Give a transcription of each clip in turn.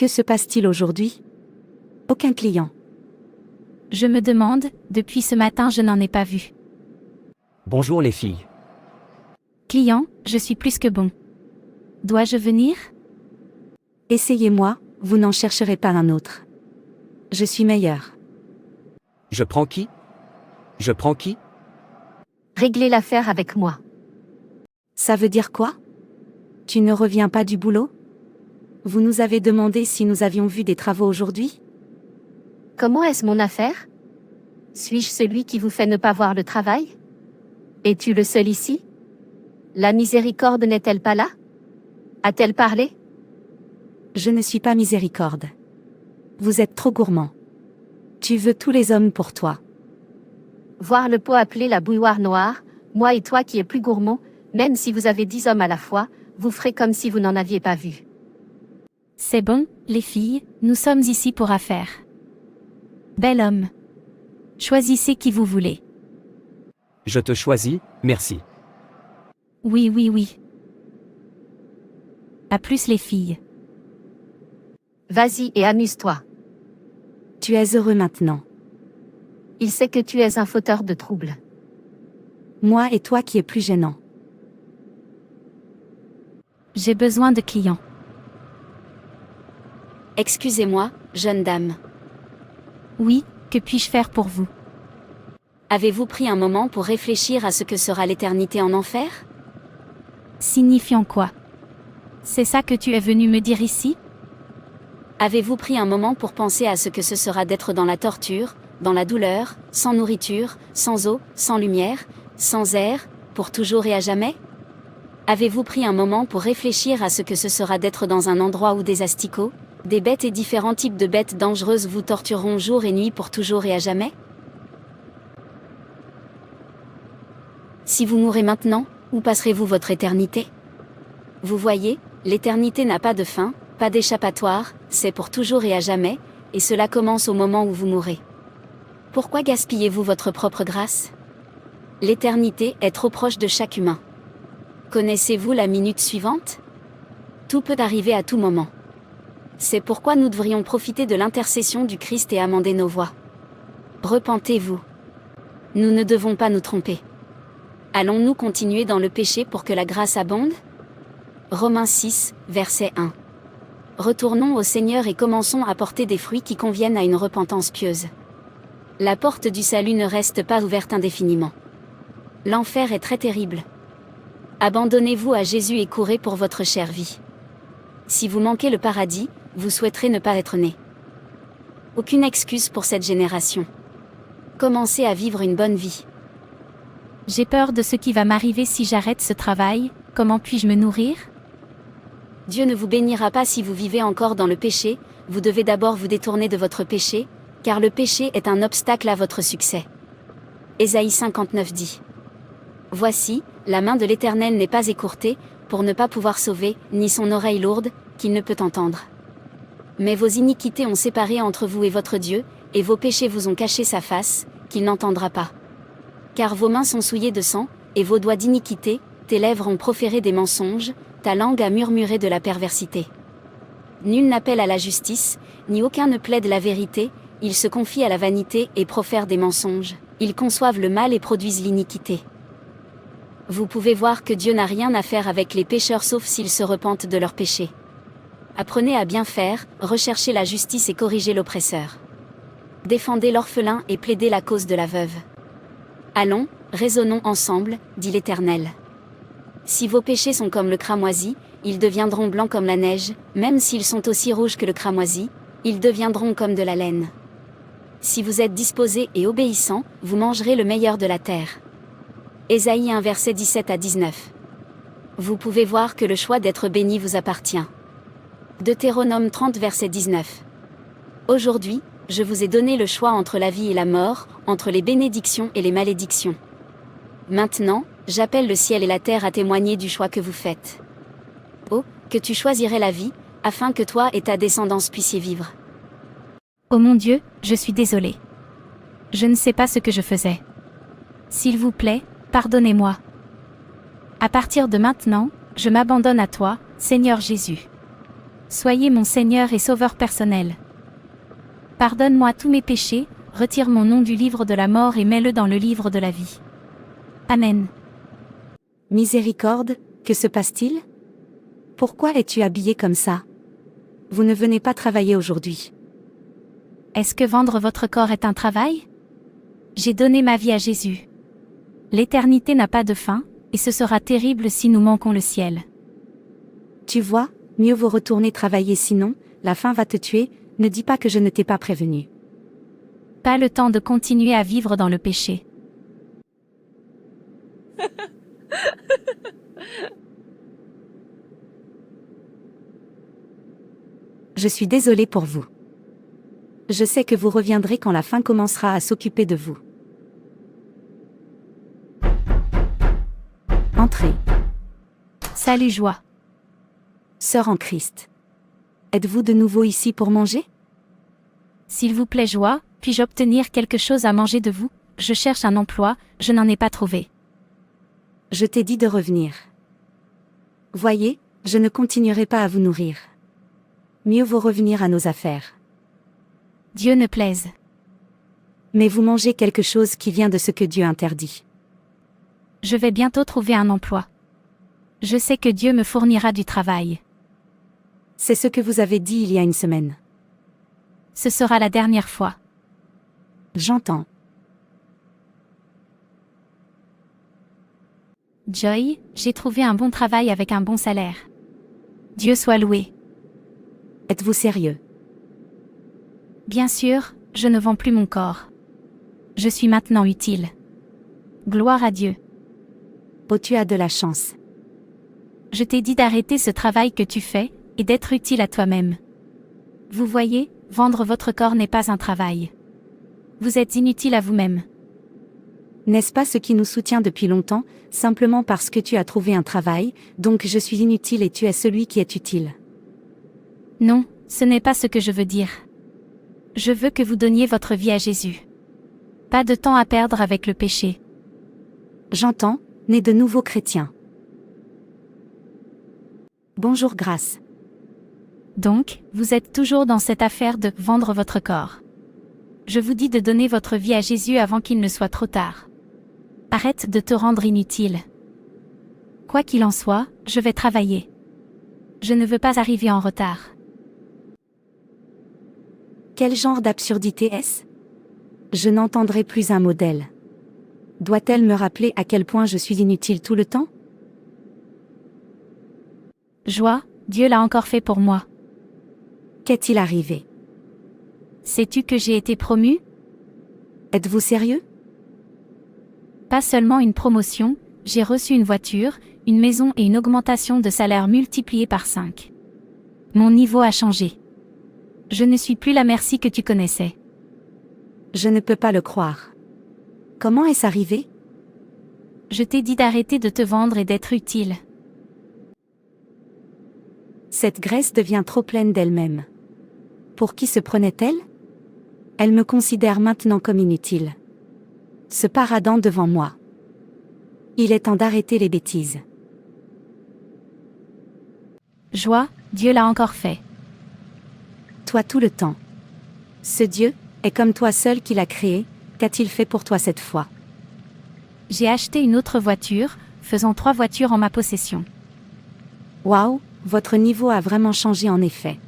Que se passe-t-il aujourd'hui? Aucun client. Je me demande, depuis ce matin je n'en ai pas vu. Bonjour les filles. Client, je suis plus que bon. Dois-je venir? Essayez-moi, vous n'en chercherez pas un autre. Je suis meilleur. Je prends qui? Je prends qui? Réglez l'affaire avec moi. Ça veut dire quoi? Tu ne reviens pas du boulot? Vous nous avez demandé si nous avions vu des travaux aujourd'hui? Comment est-ce mon affaire? Suis-je celui qui vous fait ne pas voir le travail? Es-tu le seul ici? La miséricorde n'est-elle pas là? A-t-elle parlé? Je ne suis pas miséricorde. Vous êtes trop gourmand. Tu veux tous les hommes pour toi. Voir le pot appelé la bouilloire noire, moi et toi qui est plus gourmand, même si vous avez 10 hommes à la fois, vous ferez comme si vous n'en aviez pas vu. C'est bon, les filles, nous sommes ici pour affaires. Bel homme. Choisissez qui vous voulez. Je te choisis, merci. Oui, oui, oui. À plus les filles. Vas-y et amuse-toi. Tu es heureux maintenant. Il sait que tu es un fauteur de troubles. Moi et toi qui est plus gênant. J'ai besoin de clients. Excusez-moi, jeune dame. Oui, que puis-je faire pour vous? Avez-vous pris un moment pour réfléchir à ce que sera l'éternité en enfer? Signifiant quoi? C'est ça que tu es venu me dire ici? Avez-vous pris un moment pour penser à ce que ce sera d'être dans la torture, dans la douleur, sans nourriture, sans eau, sans lumière, sans air, pour toujours et à jamais? Avez-vous pris un moment pour réfléchir à ce que ce sera d'être dans un endroit où des asticots, des bêtes et différents types de bêtes dangereuses vous tortureront jour et nuit pour toujours et à jamais? Si vous mourrez maintenant, où passerez-vous votre éternité? Vous voyez, l'éternité n'a pas de fin, pas d'échappatoire, c'est pour toujours et à jamais, et cela commence au moment où vous mourrez. Pourquoi gaspillez-vous votre propre grâce? L'éternité est trop proche de chaque humain. Connaissez-vous la minute suivante? Tout peut arriver à tout moment. C'est pourquoi nous devrions profiter de l'intercession du Christ et amender nos voies. Repentez-vous. Nous ne devons pas nous tromper. Allons-nous continuer dans le péché pour que la grâce abonde? Romains 6, verset 1. Retournons au Seigneur et commençons à porter des fruits qui conviennent à une repentance pieuse. La porte du salut ne reste pas ouverte indéfiniment. L'enfer est très terrible. Abandonnez-vous à Jésus et courez pour votre chère vie. Si vous manquez le paradis, vous souhaiterez ne pas être né. Aucune excuse pour cette génération. Commencez à vivre une bonne vie. J'ai peur de ce qui va m'arriver si j'arrête ce travail, comment puis-je me nourrir? Dieu ne vous bénira pas si vous vivez encore dans le péché, vous devez d'abord vous détourner de votre péché, car le péché est un obstacle à votre succès. Ésaïe 59 dit. Voici, la main de l'Éternel n'est pas écourtée, pour ne pas pouvoir sauver, ni son oreille lourde, qu'il ne peut entendre. Mais vos iniquités ont séparé entre vous et votre Dieu, et vos péchés vous ont caché sa face, qu'il n'entendra pas. Car vos mains sont souillées de sang, et vos doigts d'iniquité, tes lèvres ont proféré des mensonges, ta langue a murmuré de la perversité. Nul n'appelle à la justice, ni aucun ne plaide la vérité, ils se confient à la vanité et profèrent des mensonges, ils conçoivent le mal et produisent l'iniquité. Vous pouvez voir que Dieu n'a rien à faire avec les pécheurs sauf s'ils se repentent de leurs péchés. Apprenez à bien faire, recherchez la justice et corrigez l'oppresseur. Défendez l'orphelin et plaidez la cause de la veuve. Allons, raisonnons ensemble, dit l'Éternel. Si vos péchés sont comme le cramoisi, ils deviendront blancs comme la neige, même s'ils sont aussi rouges que le cramoisi, ils deviendront comme de la laine. Si vous êtes disposés et obéissants, vous mangerez le meilleur de la terre. Ésaïe 1 verset 17 à 19. Vous pouvez voir que le choix d'être béni vous appartient. Deutéronome 30 verset 19. Aujourd'hui, je vous ai donné le choix entre la vie et la mort, entre les bénédictions et les malédictions. Maintenant, j'appelle le ciel et la terre à témoigner du choix que vous faites. Oh, que tu choisirais la vie, afin que toi et ta descendance puissiez vivre. Oh mon Dieu, je suis désolée. Je ne sais pas ce que je faisais. S'il vous plaît, pardonnez-moi. À partir de maintenant, je m'abandonne à toi, Seigneur Jésus. Soyez mon Seigneur et Sauveur personnel. Pardonne-moi tous mes péchés, retire mon nom du livre de la mort et mets-le dans le livre de la vie. Amen. Miséricorde, que se passe-t-il? Pourquoi es-tu habillé comme ça? Vous ne venez pas travailler aujourd'hui. Est-ce que vendre votre corps est un travail? J'ai donné ma vie à Jésus. L'éternité n'a pas de fin, et ce sera terrible si nous manquons le ciel. Tu vois, mieux vaut retourner travailler sinon, la faim va te tuer, ne dis pas que je ne t'ai pas prévenu. Pas le temps de continuer à vivre dans le péché. Je suis désolée pour vous. Je sais que vous reviendrez quand la faim commencera à s'occuper de vous. Entrez. Salut Joie. Sœur en Christ. Êtes-vous de nouveau ici pour manger? S'il vous plaît Joie, puis-je obtenir quelque chose à manger de vous? Je cherche un emploi, je n'en ai pas trouvé. Je t'ai dit de revenir. Voyez, je ne continuerai pas à vous nourrir. Mieux vaut revenir à nos affaires. Dieu ne plaise. Mais vous mangez quelque chose qui vient de ce que Dieu interdit. Je vais bientôt trouver un emploi. Je sais que Dieu me fournira du travail. C'est ce que vous avez dit il y a une semaine. Ce sera la dernière fois. J'entends. Joy, j'ai trouvé un bon travail avec un bon salaire. Dieu soit loué. Êtes-vous sérieux? Bien sûr, je ne vends plus mon corps. Je suis maintenant utile. Gloire à Dieu. Oh, tu as de la chance. Je t'ai dit d'arrêter ce travail que tu fais, et d'être utile à toi-même. Vous voyez, vendre votre corps n'est pas un travail. Vous êtes inutile à vous-même. N'est-ce pas ce qui nous soutient depuis longtemps, simplement parce que tu as trouvé un travail, donc je suis inutile et tu es celui qui est utile? Non, ce n'est pas ce que je veux dire. Je veux que vous donniez votre vie à Jésus. Pas de temps à perdre avec le péché. J'entends, né de nouveaux chrétiens. Bonjour Grâce. Donc, vous êtes toujours dans cette affaire de vendre votre corps. Je vous dis de donner votre vie à Jésus avant qu'il ne soit trop tard. Arrête de te rendre inutile. Quoi qu'il en soit, je vais travailler. Je ne veux pas arriver en retard. Quel genre d'absurdité est-ce? Je n'entendrai plus un mot d'elle. Doit-elle me rappeler à quel point je suis inutile tout le temps? Joie, Dieu l'a encore fait pour moi. Qu'est-il arrivé? Sais-tu que j'ai été promu? Êtes-vous sérieux? Pas seulement une promotion, j'ai reçu une voiture, une maison et une augmentation de salaire multipliée par 5. Mon niveau a changé. Je ne suis plus la Merci que tu connaissais. Je ne peux pas le croire. Comment est-ce arrivé? Je t'ai dit d'arrêter de te vendre et d'être utile. Cette Grèce devient trop pleine d'elle-même. Pour qui se prenait-elle? Elle me considère maintenant comme inutile. Se paradant devant moi. Il est temps d'arrêter les bêtises. Joie, Dieu l'a encore fait. Toi tout le temps. Ce Dieu est comme toi seul qui l'a créé, qu'a-t-il fait pour toi cette fois? J'ai acheté une autre voiture, faisant 3 voitures en ma possession. Waouh, votre niveau a vraiment changé en effet.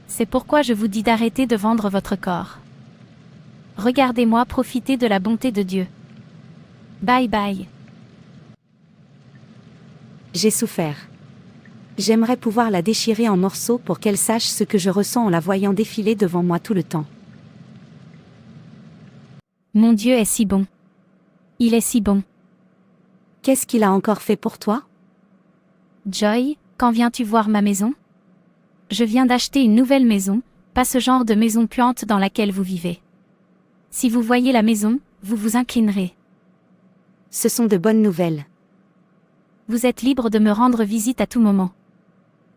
C'est pourquoi je vous dis d'arrêter de vendre votre corps. Regardez-moi profiter de la bonté de Dieu. Bye bye. J'ai souffert. J'aimerais pouvoir la déchirer en morceaux pour qu'elle sache ce que je ressens en la voyant défiler devant moi tout le temps. Mon Dieu est si bon. Il est si bon. Qu'est-ce qu'il a encore fait pour toi? Joy, quand viens-tu voir ma maison? Je viens d'acheter une nouvelle maison, pas ce genre de maison puante dans laquelle vous vivez. Si vous voyez la maison, vous vous inclinerez. Ce sont de bonnes nouvelles. Vous êtes libre de me rendre visite à tout moment.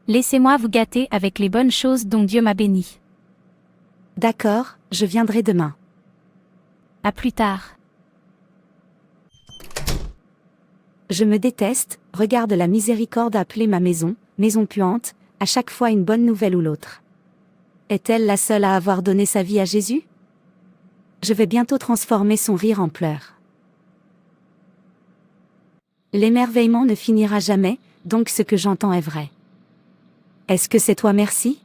Laissez-moi vous gâter avec les bonnes choses dont Dieu m'a béni. D'accord, je viendrai demain. À plus tard. Je me déteste, regarde la miséricorde appeler ma maison, maison puante, à chaque fois une bonne nouvelle ou l'autre. Est-elle la seule à avoir donné sa vie à Jésus? Je vais bientôt transformer son rire en pleurs. L'émerveillement ne finira jamais, donc ce que j'entends est vrai. Est-ce que c'est toi, merci?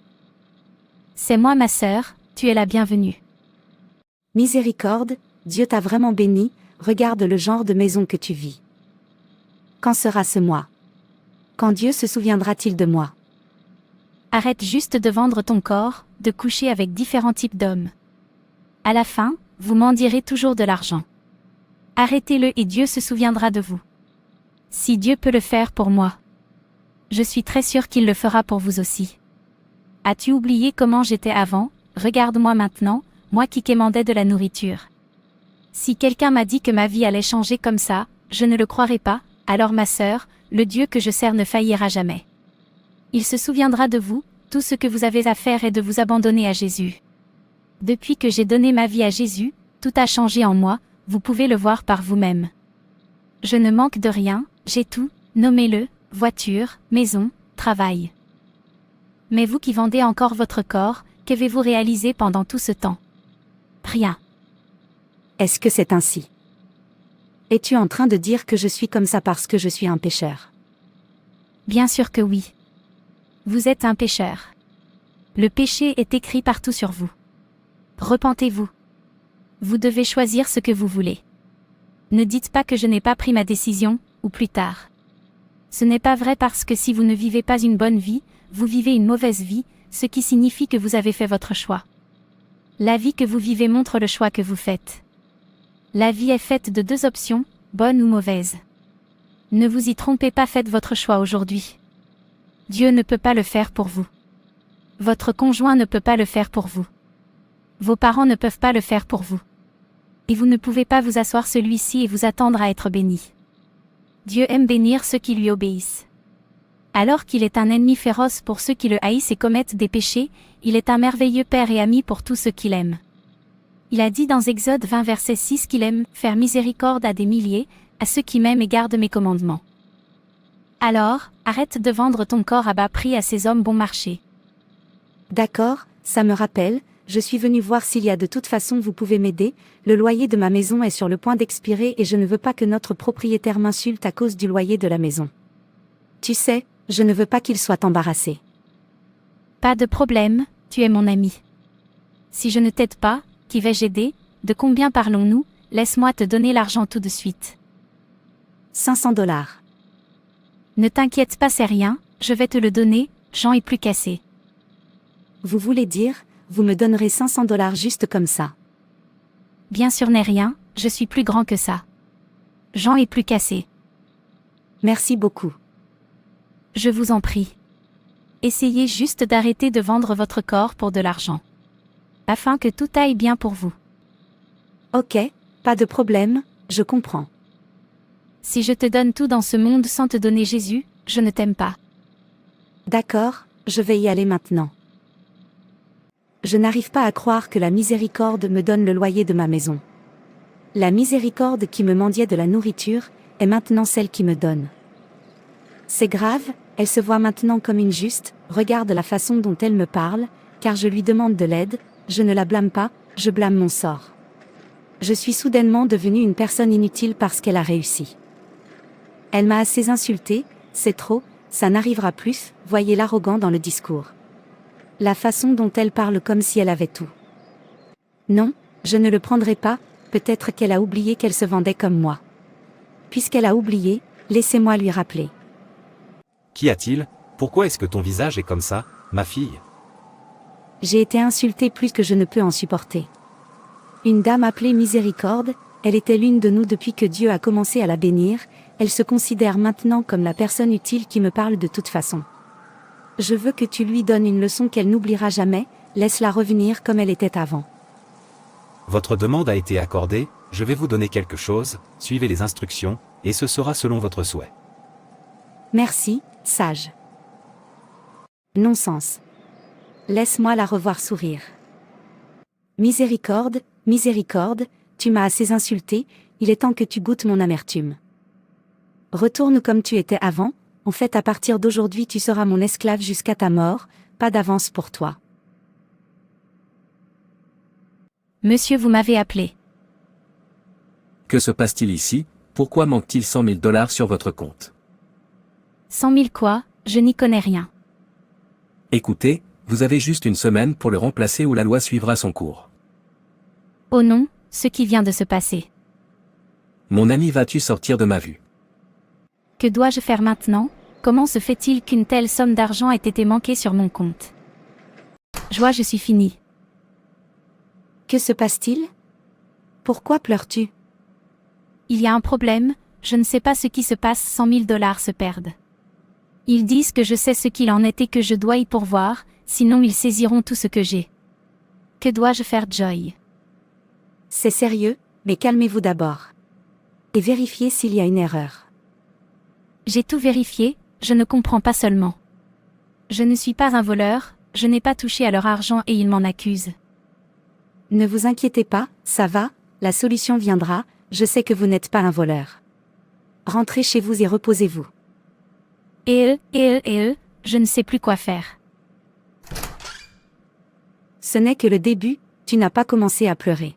C'est moi ma sœur, tu es la bienvenue. Miséricorde, Dieu t'a vraiment béni, regarde le genre de maison que tu vis. Quand sera ce mois? Quand Dieu se souviendra-t-il de moi? Arrête juste de vendre ton corps, de coucher avec différents types d'hommes. À la fin, vous mendirez toujours de l'argent. Arrêtez-le et Dieu se souviendra de vous. Si Dieu peut le faire pour moi, je suis très sûre qu'il le fera pour vous aussi. As-tu oublié comment j'étais avant? Regarde-moi maintenant, moi qui quémandais de la nourriture. Si quelqu'un m'a dit que ma vie allait changer comme ça, je ne le croirais pas, alors ma sœur, le Dieu que je sers ne faillira jamais. Il se souviendra de vous, tout ce que vous avez à faire est de vous abandonner à Jésus. Depuis que j'ai donné ma vie à Jésus, tout a changé en moi, vous pouvez le voir par vous-même. Je ne manque de rien, j'ai tout, nommez-le, voiture, maison, travail. Mais vous qui vendez encore votre corps, qu'avez-vous réalisé pendant tout ce temps? Rien. Est-ce que c'est ainsi? Es-tu en train de dire que je suis comme ça parce que je suis un pécheur? Bien sûr que oui. Vous êtes un pécheur. Le péché est écrit partout sur vous. Repentez-vous. Vous devez choisir ce que vous voulez. Ne dites pas que je n'ai pas pris ma décision, ou plus tard. Ce n'est pas vrai parce que si vous ne vivez pas une bonne vie, vous vivez une mauvaise vie, ce qui signifie que vous avez fait votre choix. La vie que vous vivez montre le choix que vous faites. La vie est faite de deux options, bonne ou mauvaise. Ne vous y trompez pas, faites votre choix aujourd'hui. Dieu ne peut pas le faire pour vous. Votre conjoint ne peut pas le faire pour vous. Vos parents ne peuvent pas le faire pour vous. Et vous ne pouvez pas vous asseoir celui-ci et vous attendre à être béni. Dieu aime bénir ceux qui lui obéissent. Alors qu'il est un ennemi féroce pour ceux qui le haïssent et commettent des péchés, il est un merveilleux père et ami pour tous ceux qu'il aime. Il a dit dans Exode 20 verset 6 qu'il aime faire miséricorde à des milliers, à ceux qui m'aiment et gardent mes commandements. Alors, arrête de vendre ton corps à bas prix à ces hommes bon marché. D'accord, ça me rappelle, je suis venu voir s'il y a de toute façon vous pouvez m'aider, le loyer de ma maison est sur le point d'expirer et je ne veux pas que notre propriétaire m'insulte à cause du loyer de la maison. Tu sais, je ne veux pas qu'il soit embarrassé. Pas de problème, tu es mon ami. Si je ne t'aide pas, qui vais-je aider? De combien parlons-nous? Laisse-moi te donner l'argent tout de suite. 500$. Ne t'inquiète pas, c'est rien, je vais te le donner, Jean est plus cassé. Vous voulez dire, vous me donnerez 500$ juste comme ça? Bien sûr n'est rien, je suis plus grand que ça. Jean est plus cassé. Merci beaucoup. Je vous en prie. Essayez juste d'arrêter de vendre votre corps pour de l'argent. Afin que tout aille bien pour vous. Ok, pas de problème, je comprends. Si je te donne tout dans ce monde sans te donner Jésus, je ne t'aime pas. D'accord, je vais y aller maintenant. Je n'arrive pas à croire que la miséricorde me donne le loyer de ma maison. La miséricorde qui me mendiait de la nourriture, est maintenant celle qui me donne. C'est grave, elle se voit maintenant comme une juste, regarde la façon dont elle me parle, car je lui demande de l'aide, je ne la blâme pas, je blâme mon sort. Je suis soudainement devenue une personne inutile parce qu'elle a réussi. Elle m'a assez insultée, c'est trop, ça n'arrivera plus, voyez l'arrogant dans le discours. La façon dont elle parle comme si elle avait tout. Non, je ne le prendrai pas, peut-être qu'elle a oublié qu'elle se vendait comme moi. Puisqu'elle a oublié, laissez-moi lui rappeler. Qu'y a-t-il? Pourquoi est-ce que ton visage est comme ça, ma fille? J'ai été insultée plus que je ne peux en supporter. Une dame appelée Miséricorde, elle était l'une de nous depuis que Dieu a commencé à la bénir, elle se considère maintenant comme la personne utile qui me parle de toute façon. Je veux que tu lui donnes une leçon qu'elle n'oubliera jamais, laisse-la revenir comme elle était avant. Votre demande a été accordée, je vais vous donner quelque chose, suivez les instructions, et ce sera selon votre souhait. Merci, sage. Non-sens. Laisse-moi la revoir sourire. Miséricorde, miséricorde, tu m'as assez insulté, il est temps que tu goûtes mon amertume. Retourne comme tu étais avant, En fait, à partir d'aujourd'hui, tu seras mon esclave jusqu'à ta mort, pas d'avance pour toi. Monsieur, vous m'avez appelé. Que se passe-t-il ici? Pourquoi manque-t-il 100 000 dollars sur votre compte? 100 000 quoi? Je n'y connais rien. Écoutez, vous avez juste une semaine pour le remplacer ou la loi suivra son cours. Oh non, ce qui vient de se passer. Mon ami, vas-tu sortir de ma vue? Que dois-je faire maintenant? Comment se fait-il qu'une telle somme d'argent ait été manquée sur mon compte? Joie, je suis fini. Que se passe-t-il? Pourquoi pleures-tu? Il y a un problème, je ne sais pas ce qui se passe, 100 000 dollars se perdent. Ils disent que je sais ce qu'il en est et que je dois y pourvoir, sinon ils saisiront tout ce que j'ai. Que dois-je faire, Joy? C'est sérieux, mais calmez-vous d'abord. Et vérifiez s'il y a une erreur. J'ai tout vérifié, je ne comprends pas seulement. Je ne suis pas un voleur, je n'ai pas touché à leur argent et ils m'en accusent. Ne vous inquiétez pas, ça va, la solution viendra, je sais que vous n'êtes pas un voleur. Rentrez chez vous et reposez-vous. Je ne sais plus quoi faire. Ce n'est que le début, tu n'as pas commencé à pleurer.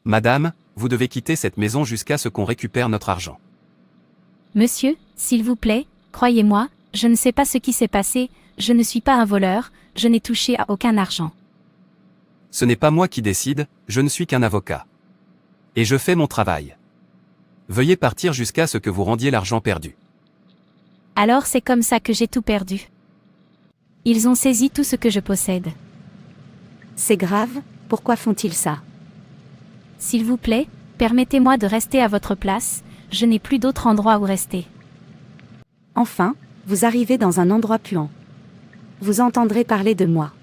Madame, vous devez quitter cette maison jusqu'à ce qu'on récupère notre argent. Monsieur, s'il vous plaît, croyez-moi, je ne sais pas ce qui s'est passé, je ne suis pas un voleur, je n'ai touché à aucun argent. Ce n'est pas moi qui décide, je ne suis qu'un avocat. Et je fais mon travail. Veuillez partir jusqu'à ce que vous rendiez l'argent perdu. Alors c'est comme ça que j'ai tout perdu. Ils ont saisi tout ce que je possède. C'est grave, pourquoi font-ils ça? S'il vous plaît, permettez-moi de rester à votre place, je n'ai plus d'autre endroit où rester. Enfin, vous arrivez dans un endroit puant. Vous entendrez parler de moi.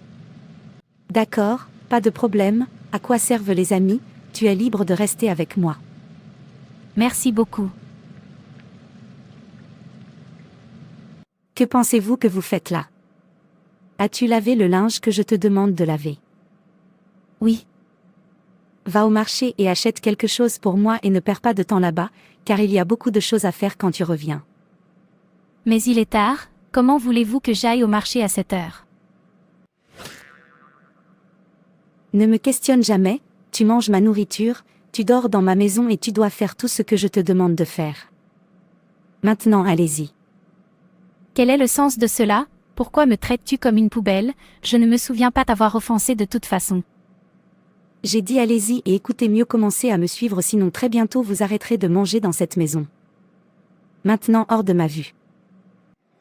D'accord, pas de problème, à quoi servent les amis, tu es libre de rester avec moi. Merci beaucoup. Que pensez-vous que vous faites là? As-tu lavé le linge que je te demande de laver? Oui. Va au marché et achète quelque chose pour moi et ne perds pas de temps là-bas, car il y a beaucoup de choses à faire quand tu reviens. Mais il est tard, comment voulez-vous que j'aille au marché à cette heure? Ne me questionne jamais, tu manges ma nourriture, tu dors dans ma maison et tu dois faire tout ce que je te demande de faire. Maintenant allez-y. Quel est le sens de cela? Pourquoi me traites-tu comme une poubelle? Je ne me souviens pas t'avoir offensé de toute façon. J'ai dit allez-y et écoutez mieux, commencez à me suivre sinon très bientôt vous arrêterez de manger dans cette maison. Maintenant hors de ma vue.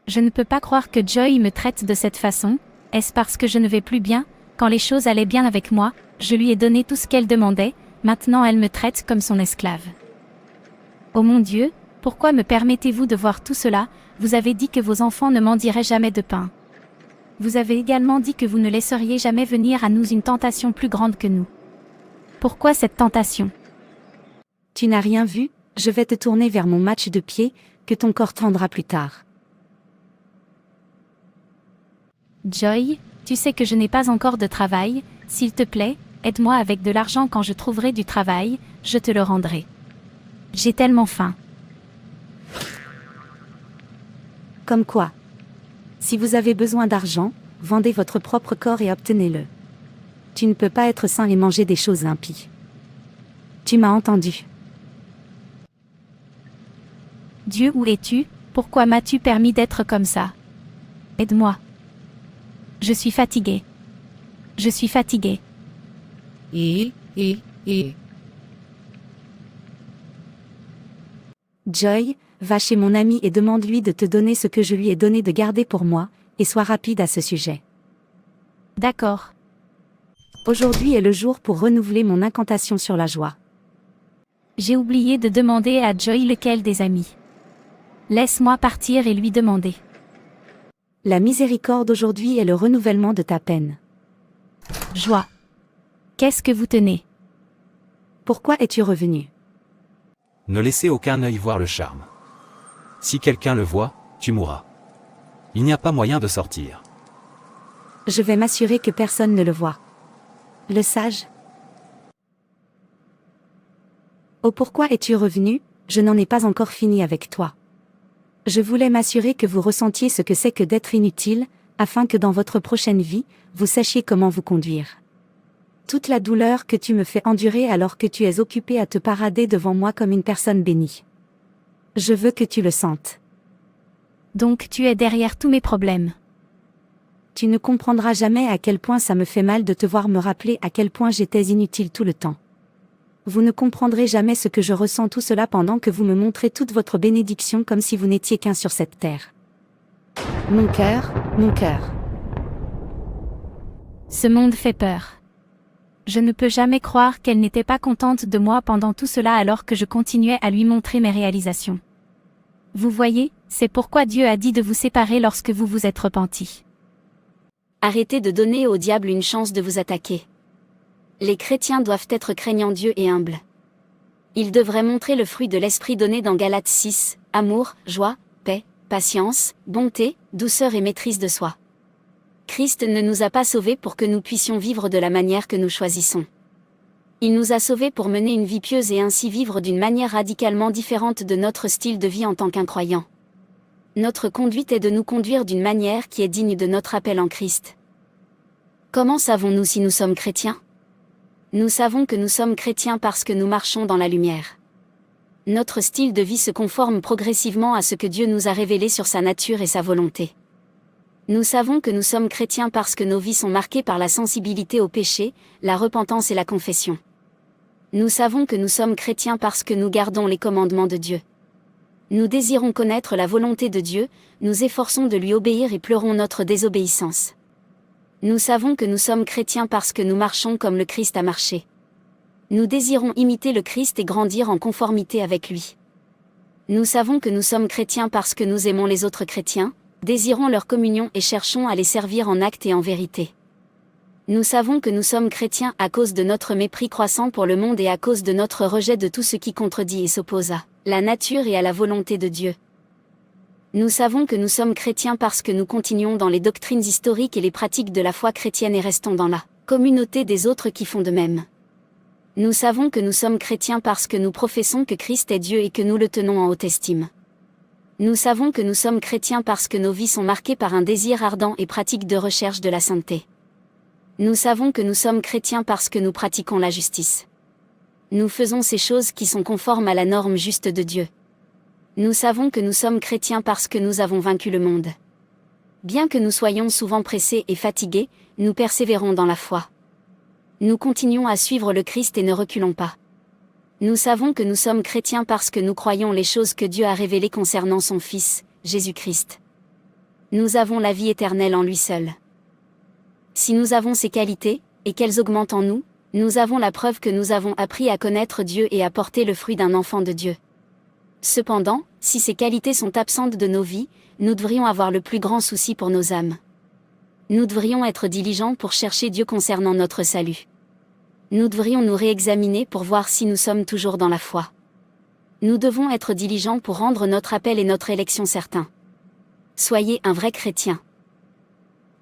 Je ne peux pas croire que Joy me traite de cette façon, est-ce parce que je ne vais plus bien? Quand les choses allaient bien avec moi, je lui ai donné tout ce qu'elle demandait, maintenant elle me traite comme son esclave. Oh mon Dieu, pourquoi me permettez-vous de voir tout cela? Vous avez dit que vos enfants ne mendiraient jamais de pain. Vous avez également dit que vous ne laisseriez jamais venir à nous une tentation plus grande que nous. Pourquoi cette tentation? Tu n'as rien vu, je vais te tourner vers mon match de pied, que ton corps tendra plus tard. Joy, tu sais que je n'ai pas encore de travail, s'il te plaît, aide-moi avec de l'argent quand je trouverai du travail, je te le rendrai. J'ai tellement faim. Comme quoi? Si vous avez besoin d'argent, vendez votre propre corps et obtenez-le. Tu ne peux pas être sain et manger des choses impies. Tu m'as entendu. Dieu, où es-tu? Pourquoi m'as-tu permis d'être comme ça? Aide-moi. Je suis fatiguée. Je suis fatiguée. Joy, va chez mon ami et demande-lui de te donner ce que je lui ai donné de garder pour moi, et sois rapide à ce sujet. D'accord. Aujourd'hui est le jour pour renouveler mon incantation sur la joie. J'ai oublié de demander à Joy lequel des amis. Laisse-moi partir et lui demander. La miséricorde aujourd'hui est le renouvellement de ta peine. Joie. Qu'est-ce que vous tenez? Pourquoi es-tu revenu? Ne laissez aucun œil voir le charme. Si quelqu'un le voit, tu mourras. Il n'y a pas moyen de sortir. Je vais m'assurer que personne ne le voit. Le sage. Oh, pourquoi es-tu revenu? Je n'en ai pas encore fini avec toi. Je voulais m'assurer que vous ressentiez ce que c'est que d'être inutile, afin que dans votre prochaine vie, vous sachiez comment vous conduire. Toute la douleur que tu me fais endurer alors que tu es occupé à te parader devant moi comme une personne bénie. Je veux que tu le sentes. Donc tu es derrière tous mes problèmes. Tu ne comprendras jamais à quel point ça me fait mal de te voir me rappeler à quel point j'étais inutile tout le temps. Vous ne comprendrez jamais ce que je ressens tout cela pendant que vous me montrez toute votre bénédiction comme si vous n'étiez qu'un sur cette terre. Mon cœur, mon cœur. Ce monde fait peur. Je ne peux jamais croire qu'elle n'était pas contente de moi pendant tout cela alors que je continuais à lui montrer mes réalisations. Vous voyez, c'est pourquoi Dieu a dit de vous séparer lorsque vous vous êtes repenti. Arrêtez de donner au diable une chance de vous attaquer. Les chrétiens doivent être craignants Dieu et humbles. Ils devraient montrer le fruit de l'esprit donné dans Galates 6, amour, joie, paix, patience, bonté, douceur et maîtrise de soi. Christ ne nous a pas sauvés pour que nous puissions vivre de la manière que nous choisissons. Il nous a sauvés pour mener une vie pieuse et ainsi vivre d'une manière radicalement différente de notre style de vie en tant qu'incroyants. Notre conduite est de nous conduire d'une manière qui est digne de notre appel en Christ. Comment savons-nous si nous sommes chrétiens ? Nous savons que nous sommes chrétiens parce que nous marchons dans la lumière. Notre style de vie se conforme progressivement à ce que Dieu nous a révélé sur sa nature et sa volonté. Nous savons que nous sommes chrétiens parce que nos vies sont marquées par la sensibilité au péché, la repentance et la confession. Nous savons que nous sommes chrétiens parce que nous gardons les commandements de Dieu. Nous désirons connaître la volonté de Dieu, nous efforçons de lui obéir et pleurons notre désobéissance. Nous savons que nous sommes chrétiens parce que nous marchons comme le Christ a marché. Nous désirons imiter le Christ et grandir en conformité avec lui. Nous savons que nous sommes chrétiens parce que nous aimons les autres chrétiens, désirons leur communion et cherchons à les servir en acte et en vérité. Nous savons que nous sommes chrétiens à cause de notre mépris croissant pour le monde et à cause de notre rejet de tout ce qui contredit et s'oppose à la nature et à la volonté de Dieu. Nous savons que nous sommes chrétiens parce que nous continuons dans les doctrines historiques et les pratiques de la foi chrétienne et restons dans la communauté des autres qui font de même. Nous savons que nous sommes chrétiens parce que nous professons que Christ est Dieu et que nous le tenons en haute estime. Nous savons que nous sommes chrétiens parce que nos vies sont marquées par un désir ardent et pratique de recherche de la sainteté. Nous savons que nous sommes chrétiens parce que nous pratiquons la justice. Nous faisons ces choses qui sont conformes à la norme juste de Dieu. Nous savons que nous sommes chrétiens parce que nous avons vaincu le monde. Bien que nous soyons souvent pressés et fatigués, nous persévérons dans la foi. Nous continuons à suivre le Christ et ne reculons pas. Nous savons que nous sommes chrétiens parce que nous croyons les choses que Dieu a révélées concernant son Fils, Jésus-Christ. Nous avons la vie éternelle en lui seul. Si nous avons ces qualités, et qu'elles augmentent en nous, nous avons la preuve que nous avons appris à connaître Dieu et à porter le fruit d'un enfant de Dieu. Cependant, si ces qualités sont absentes de nos vies, nous devrions avoir le plus grand souci pour nos âmes. Nous devrions être diligents pour chercher Dieu concernant notre salut. Nous devrions nous réexaminer pour voir si nous sommes toujours dans la foi. Nous devons être diligents pour rendre notre appel et notre élection certains. Soyez un vrai chrétien.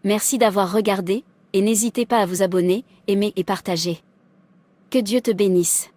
Merci d'avoir regardé, et n'hésitez pas à vous abonner, aimer et partager. Que Dieu te bénisse.